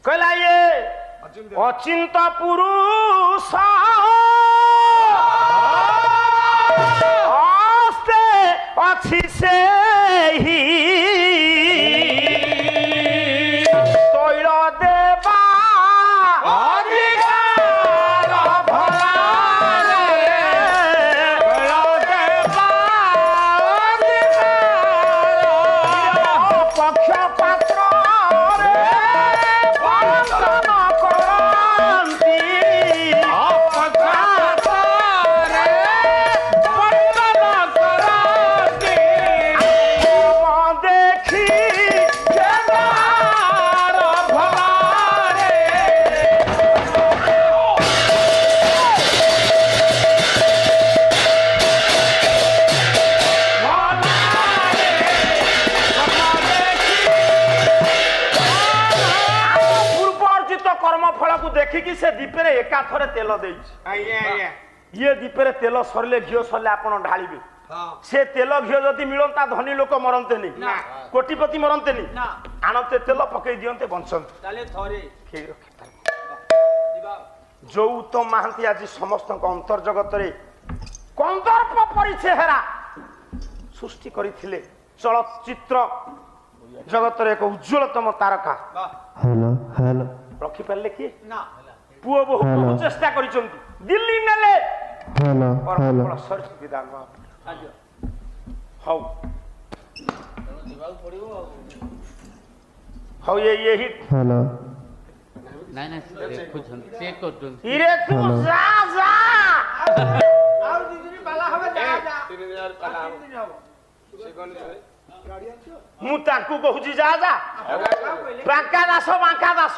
कहला ये अचिंत पुरुष आस्ते अच्छी से ही तैल देवा देखिकी से दीपे एका थरे तेल ये दीपे तेल सरले घी सरले आपण ढालिबे से तेल घी जदि मिलता धनी लोक मरंते नहीं कोटिपति मरंते नहीं आणते तेल पकई दियंते बंचंते जो उत्तम महांती आज समस्त अंतर्जगत कंदर्प परिचेहरा सृष्टि करथिले चलचित्र जगत एक उज्ज्वलतम तारका हेलो हेलो रखी पारे किए पुओ बहु बहुत चेष्टा करिसंती दिल्ली नेले हेलो हेलो विधान हौ हौ ये हिट हेलो नहीं नहीं देखुछन चेक करछन इरे तू जा जा आउ दिदिनी पाला हवे जा जा 3000 पाला से कोन मु ताकू कहूची जा जा बांका दास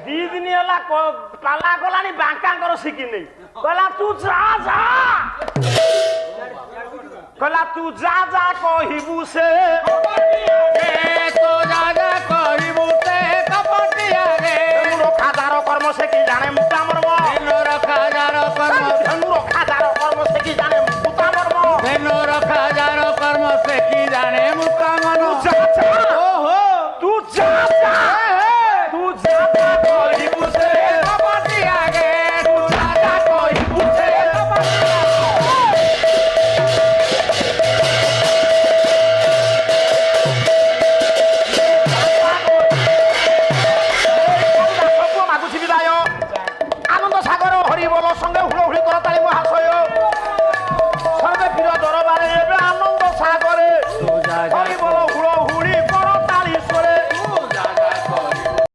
दी दिन होला पाला गलानी बांका कर सिकी नहीं कहला तू जा जा कहला तू जा जा कहिबू से